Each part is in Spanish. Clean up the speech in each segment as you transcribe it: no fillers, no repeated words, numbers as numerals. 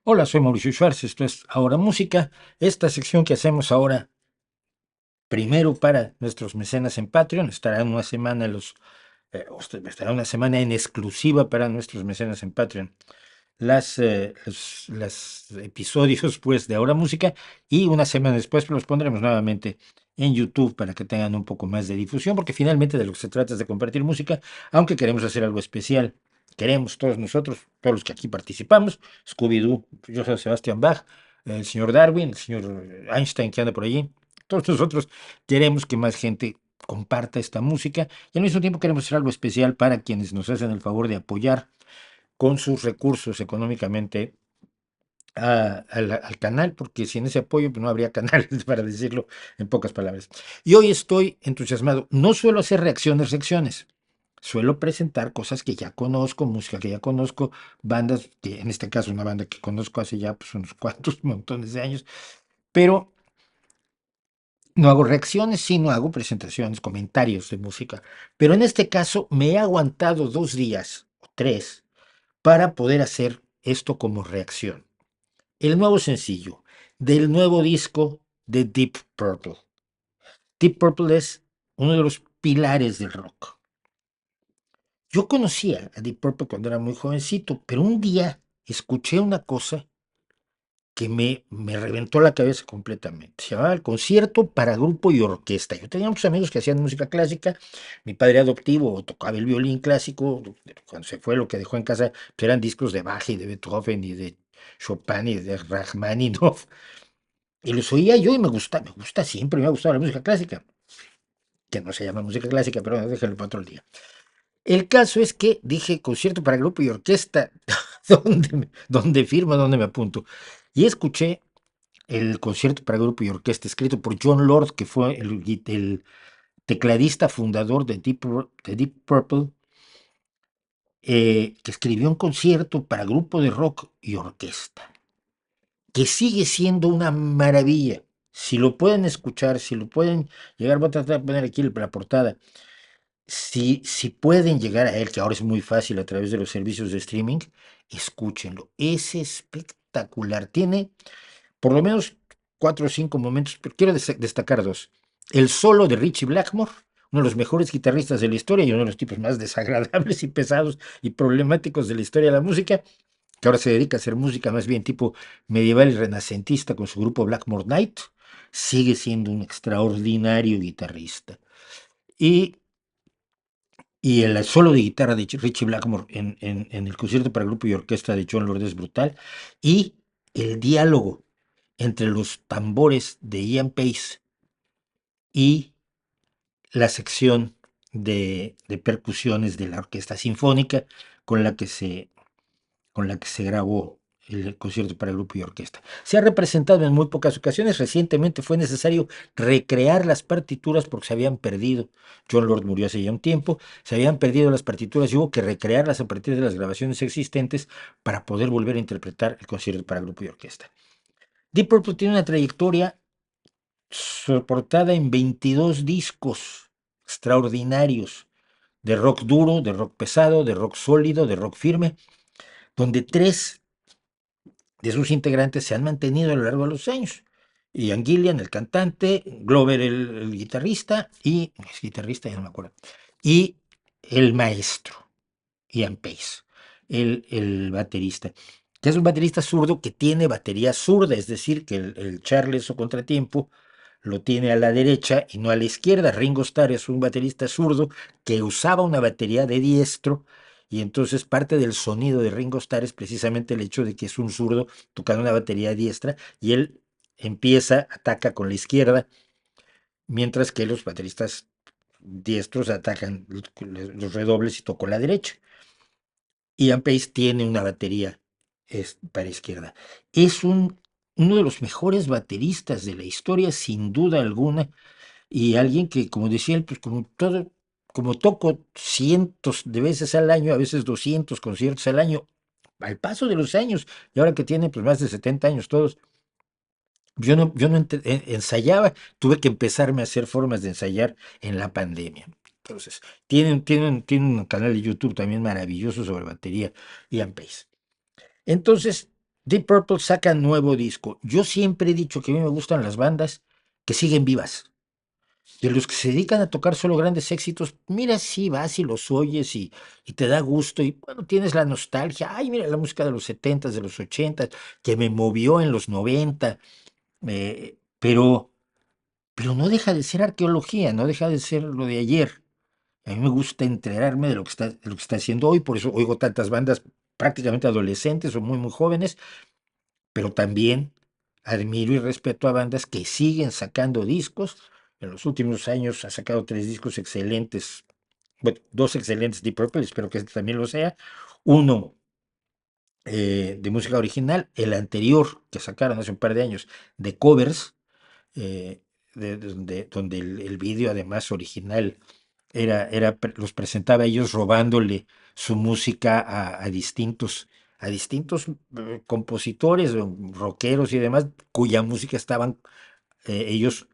Hola, soy Mauricio Schwartz, esto es Ahora Música, esta sección que hacemos ahora primero para nuestros mecenas en Patreon, estará una semana en exclusiva para nuestros mecenas en Patreon, los episodios pues de Ahora Música, y una semana después los pondremos nuevamente en YouTube para que tengan un poco más de difusión, porque finalmente de lo que se trata es de compartir música, aunque queremos hacer algo especial. Queremos todos nosotros, todos los que aquí participamos, Scooby-Doo, yo soy Sebastián Bach, el señor Darwin, el señor Einstein que anda por allí, todos nosotros queremos que más gente comparta esta música y al mismo tiempo queremos hacer algo especial para quienes nos hacen el favor de apoyar con sus recursos económicamente al canal, porque sin ese apoyo pues, no habría canales, para decirlo en pocas palabras. Y hoy estoy entusiasmado. No suelo hacer reacciones. Suelo presentar cosas que ya conozco, música que ya conozco, bandas, que en este caso una banda que conozco hace ya pues, unos cuantos montones de años, pero no hago reacciones, sino hago presentaciones, comentarios de música. Pero en este caso me he aguantado 2 días o 3 para poder hacer esto como reacción. El nuevo sencillo del nuevo disco de Deep Purple. Deep Purple es uno de los pilares del rock. Yo conocía a Deep Purple cuando era muy jovencito, pero un día escuché una cosa que me reventó la cabeza completamente. Se llamaba el Concierto para Grupo y Orquesta. Yo tenía muchos amigos que hacían música clásica. Mi padre adoptivo tocaba el violín clásico. Cuando se fue, lo que dejó en casa pues eran discos de Bach y de Beethoven y de Chopin y de Rachmaninoff. Y los oía yo y me gusta siempre, me ha gustado la música clásica, que no se llama música clásica, pero bueno, déjenlo para otro día. El caso es que dije concierto para grupo y orquesta, ¿dónde firma, dónde me apunto? Y escuché el concierto para grupo y orquesta escrito por John Lord, que fue el tecladista fundador de Deep Purple, que escribió un concierto para grupo de rock y orquesta, que sigue siendo una maravilla. Si lo pueden escuchar, si lo pueden llegar, voy a tratar de poner aquí la portada. Si pueden llegar a él, que ahora es muy fácil a través de los servicios de streaming, escúchenlo. Es espectacular. Tiene por lo menos 4 o 5 momentos, pero quiero destacar dos. El solo de Richie Blackmore, uno de los mejores guitarristas de la historia y uno de los tipos más desagradables y pesados y problemáticos de la historia de la música, que ahora se dedica a hacer música más bien tipo medieval y renacentista con su grupo Blackmore Night, sigue siendo un extraordinario guitarrista. Y, y el solo de guitarra de Richie Blackmore en el concierto para grupo y orquesta de John Lord es brutal. Y el diálogo entre los tambores de Ian Pace y la sección de percusiones de la orquesta sinfónica con la que se con la que se grabó el concierto para grupo y orquesta. Se ha representado en muy pocas ocasiones. Recientemente fue necesario recrear las partituras porque se habían perdido. John Lord murió hace ya un tiempo, se habían perdido las partituras y hubo que recrearlas a partir de las grabaciones existentes para poder volver a interpretar el concierto para grupo y orquesta. Deep Purple tiene una trayectoria soportada en 22 discos extraordinarios de rock duro, de rock pesado, de rock sólido, de rock firme, donde 3 de sus integrantes se han mantenido a lo largo de los años. Ian Gillan, el cantante, Glover, el guitarrista, y es guitarrista, ya no me acuerdo, y el maestro, Ian Pace, el baterista, que es un baterista zurdo que tiene batería zurda, es decir, que el Charles o contratiempo lo tiene a la derecha y no a la izquierda. Ringo Starr es un baterista zurdo que usaba una batería de diestro y entonces parte del sonido de Ringo Starr es precisamente el hecho de que es un zurdo tocando una batería diestra y él ataca con la izquierda, mientras que los bateristas diestros atacan los redobles y tocan la derecha. Ian Pace tiene una batería para izquierda. Es uno de los mejores bateristas de la historia, sin duda alguna, y alguien que, como decía él, pues como toco cientos de veces al año, a veces 200 conciertos al año, al paso de los años, y ahora que tiene pues más de 70 años todos, yo no ensayaba, tuve que empezarme a hacer formas de ensayar en la pandemia. Entonces, tienen un canal de YouTube también maravilloso sobre batería, Ian Pace. Entonces, Deep Purple saca nuevo disco. Yo siempre he dicho que a mí me gustan las bandas que siguen vivas. Y los que se dedican a tocar solo grandes éxitos, mira, sí vas y los oyes y te da gusto. Y bueno, tienes la nostalgia. Ay, mira la música de los 70s, de los 80s, que me movió en los 90. Pero no deja de ser arqueología, no deja de ser lo de ayer. A mí me gusta enterarme de lo que está haciendo hoy, por eso oigo tantas bandas prácticamente adolescentes o muy, muy jóvenes, pero también admiro y respeto a bandas que siguen sacando discos. En los últimos años ha sacado 3 discos excelentes, bueno, 2 excelentes Deep Purple, espero que este también lo sea. Uno de música original, el anterior que sacaron hace un par de años de covers, eh, donde el vídeo además original los presentaba ellos robándole su música a distintos compositores, rockeros y demás, cuya música estaban, ellos,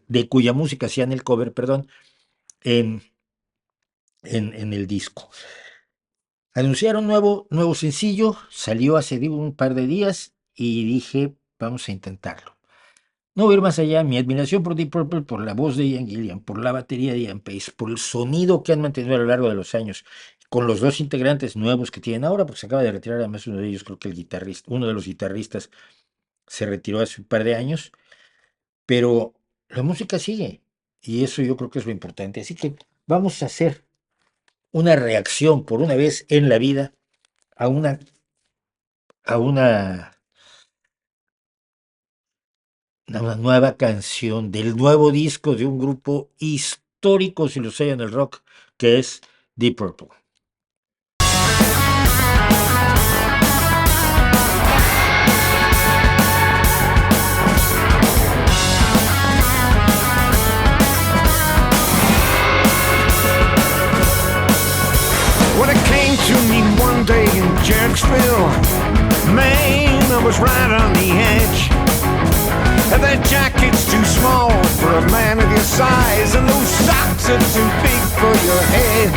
de cuya música hacían el cover, perdón, en, en el disco. Anunciaron nuevo sencillo, salió hace un par de días y dije, vamos a intentarlo. No voy a ir más allá, mi admiración por Deep Purple, por la voz de Ian Gillan, por la batería de Ian Pace, por el sonido que han mantenido a lo largo de los años, con los 2 integrantes nuevos que tienen ahora, porque se acaba de retirar además uno de ellos, creo que el guitarrista, uno de los guitarristas se retiró hace un par de años, pero la música sigue, y eso yo creo que es lo importante. Así que vamos a hacer una reacción por una vez en la vida a una una nueva canción del nuevo disco de un grupo histórico, si lo sé, en el rock, que es Deep Purple. When it came to me one day in Jerksville, Maine, I was right on the edge. And that jacket's too small for a man of your size, and those socks are too big for your head.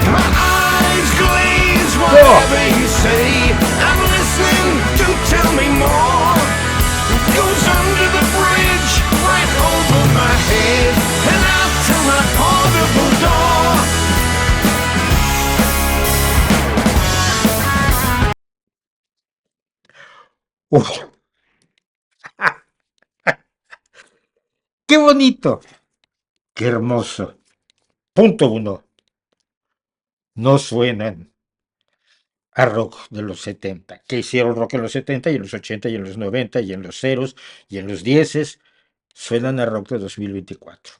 My eyes glaze, whatever you say, I'm listening, do tell me more. It goes under the bridge, right over my head, and out to my portable door. Uf. ¡Qué bonito! ¡Qué hermoso! Punto 1. No suenan a rock de los 70. Que hicieron rock en los 70 y en los 80 y en los 90 y en los ceros y en los dieces. Suenan a rock de 2024.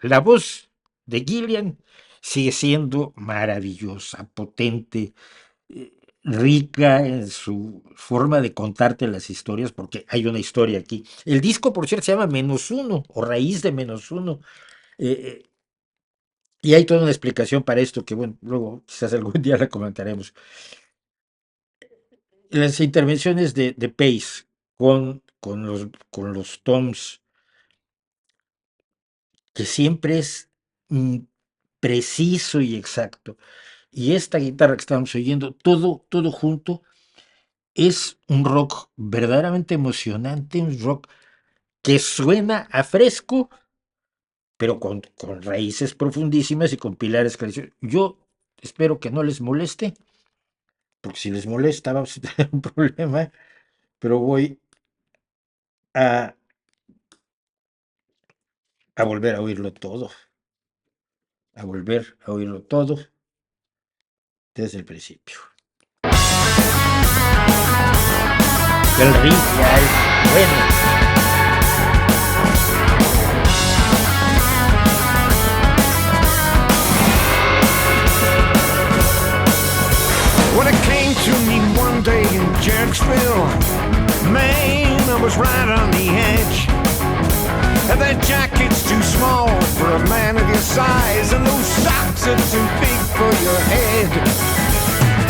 La voz de Gillian sigue siendo maravillosa, potente, rica en su forma de contarte las historias, porque hay una historia aquí. El disco, por cierto, se llama -1 o Raíz de -1. eh, y hay toda una explicación para esto que, bueno, luego quizás algún día la comentaremos. Las intervenciones de Pace con los toms, que siempre es preciso y exacto. Y esta guitarra que estamos oyendo, todo junto, es un rock verdaderamente emocionante, un rock que suena a fresco, pero con raíces profundísimas y con pilares clarísimos. Yo espero que no les moleste, porque si les molesta vamos a tener un problema, pero voy a, a volver a oírlo todo, a volver a oírlo todo desde el principio. El riff ya es bueno. When it came to me one day in Jerksville, Maine, I was right on the edge. And that jacket's too small for a man of your size, and those socks are too big for your head.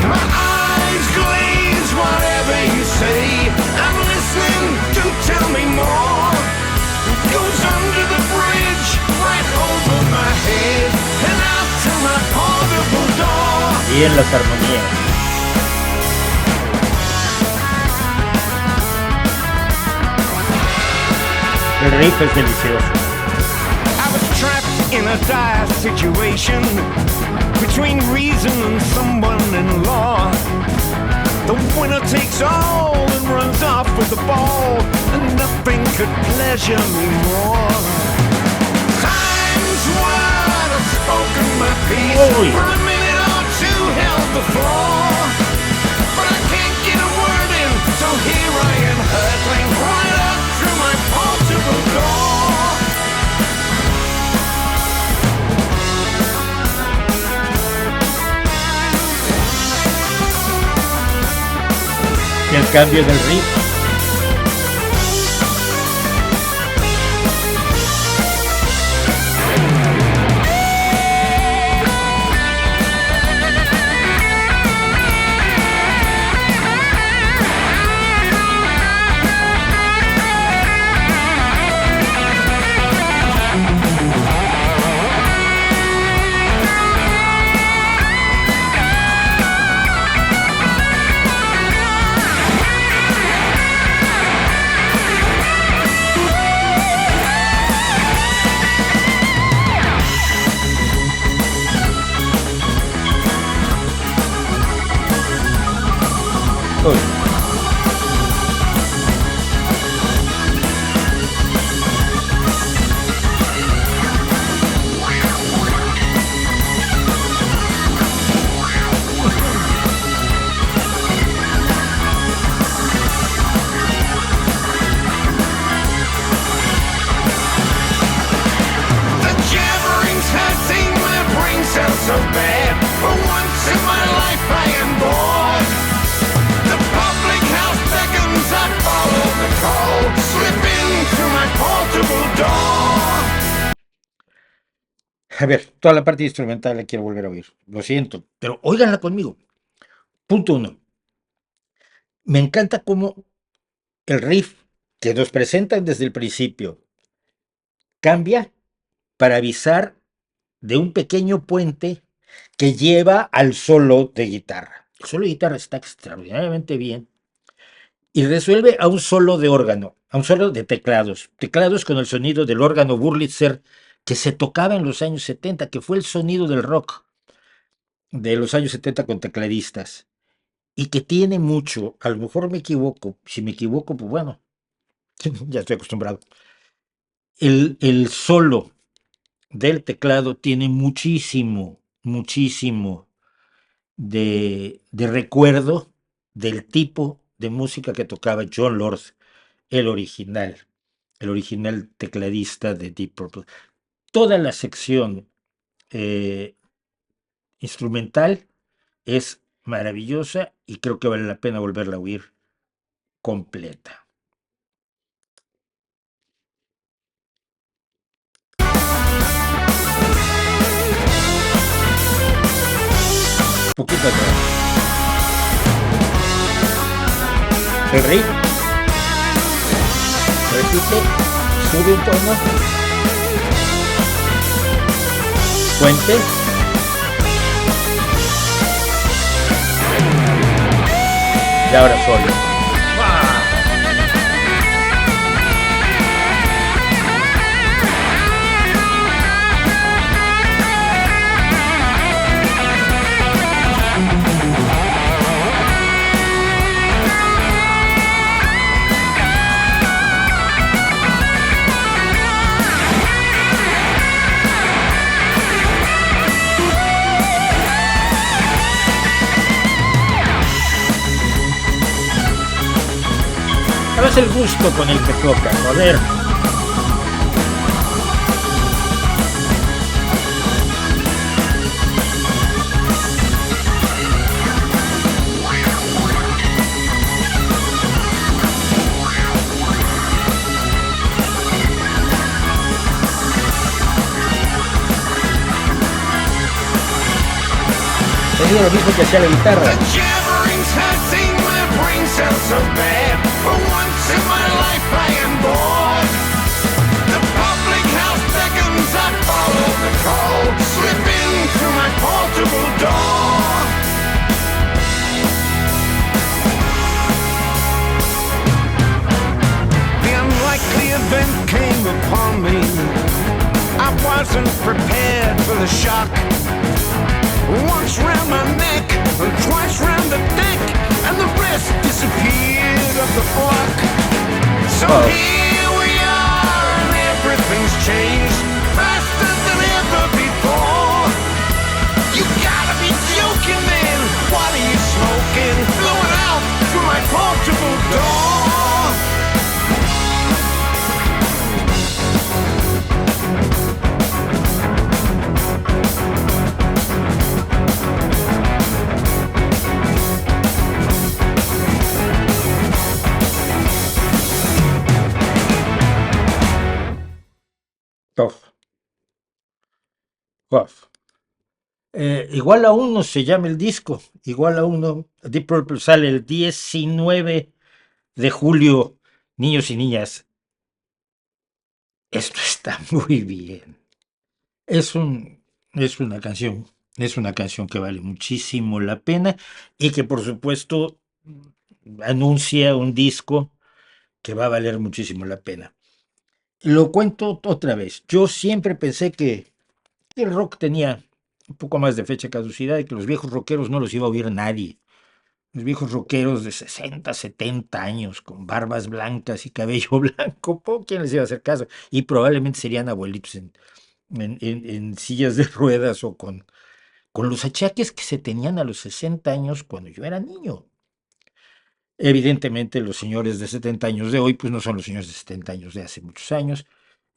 My eyes glaze, whatever you say, I'm listening, do tell me more. It goes under the bridge, right over my head, and out to my portable door. Y en las armonías. El riff es delicioso. I was trapped in a dire situation between reason and someone in law. The winner takes all and runs off with the ball, and nothing could pleasure me more. Times wide I've spoken my piece. For a minute or two held the floor, but I can't get a word in, so here I am hurtling right up through my portable door. Y el cambio del riff. Uy. So bad, for once in my life I am bored. The public house beckons, I follow the call, slip in through my portable door. A ver, toda la parte instrumental la quiero volver a oír. Lo siento, pero óiganla conmigo. Punto 1. Me encanta cómo el riff que nos presentan desde el principio cambia para avisar de un pequeño puente que lleva al solo de guitarra. El solo de guitarra está extraordinariamente bien y resuelve a un solo de órgano, a un solo de teclados. Teclados con el sonido del órgano Wurlitzer que se tocaba en los años 70, que fue el sonido del rock de los años 70 con tecladistas. Y que tiene mucho, a lo mejor me equivoco, si me equivoco, pues bueno, ya estoy acostumbrado. El solo del teclado tiene muchísimo de recuerdo del tipo de música que tocaba Jon Lord, el original tecladista de Deep Purple. Toda la sección instrumental es maravillosa y creo que vale la pena volverla a oír completa. Poquito atrás. El riff. Repite. Sube un tono. Puente. Y ahora solo. Es el gusto con el que toca, joder. Es lo mismo que hacía la guitarra. For once in my life I am bored. The public house beckons, I follow the call, slip in through my portable door. The unlikely event came Here we are and everything's changed faster than ever before. You gotta be joking, man. What are you smoking? Blowing out through my portable door. Uf, uf. Igual a uno se llama el disco. Igual a uno. Deep Purple sale el 19 de julio. Niños y niñas, esto está muy bien. Es un, es una canción que vale muchísimo la pena y que por supuesto anuncia un disco que va a valer muchísimo la pena. Lo cuento otra vez. Yo siempre pensé que el rock tenía un poco más de fecha de caducidad y que los viejos rockeros no los iba a oír nadie. Los viejos rockeros de 60, 70 años, con barbas blancas y cabello blanco, ¿quién les iba a hacer caso? Y probablemente serían abuelitos en sillas de ruedas o con los achaques que se tenían a los 60 años cuando yo era niño. Evidentemente los señores de 70 años de hoy pues no son los señores de 70 años de hace muchos años.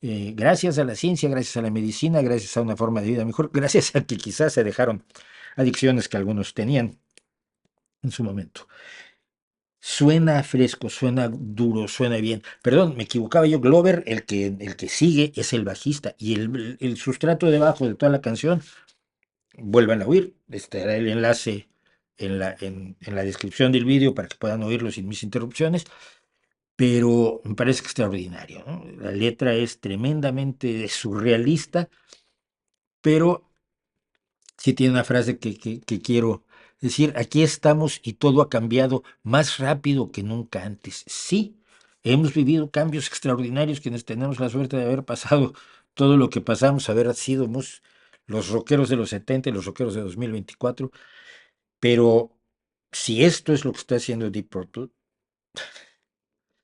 Gracias a la ciencia, gracias a la medicina, gracias a una forma de vida mejor, gracias a que quizás se dejaron adicciones que algunos tenían en su momento. Suena fresco, suena duro, suena bien. Perdón, me equivocaba yo. Glover, el que sigue, es el bajista. Y el sustrato debajo de toda la canción, vuelvan a oír. Estará el enlace en la descripción del vídeo para que puedan oírlo sin mis interrupciones. Pero me parece extraordinario, ¿no? La letra es tremendamente surrealista, pero sí tiene una frase que quiero decir. Aquí estamos y todo ha cambiado más rápido que nunca antes. Sí, hemos vivido cambios extraordinarios quienes tenemos la suerte de haber pasado todo lo que pasamos, haber sido los rockeros de los 70 y los rockeros de 2024. Pero si esto es lo que está haciendo Deep Purple,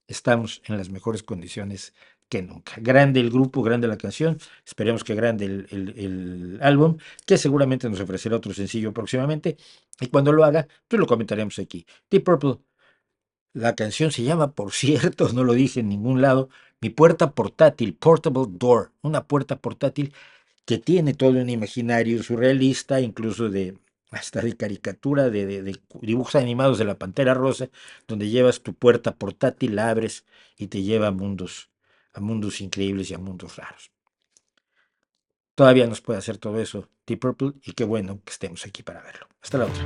estamos en las mejores condiciones que nunca. Grande el grupo, grande la canción, esperemos que grande el álbum, que seguramente nos ofrecerá otro sencillo próximamente, y cuando lo haga, pues lo comentaremos aquí. Deep Purple, la canción se llama, por cierto, no lo dije en ningún lado, Mi puerta portátil, Portable Door, una puerta portátil que tiene todo un imaginario surrealista, incluso hasta de caricatura, de dibujos animados de la Pantera Rosa, donde llevas tu puerta portátil, la abres y te lleva a mundos increíbles y a mundos raros. Todavía nos puede hacer todo eso Deep Purple y qué bueno que estemos aquí para verlo. Hasta la otra.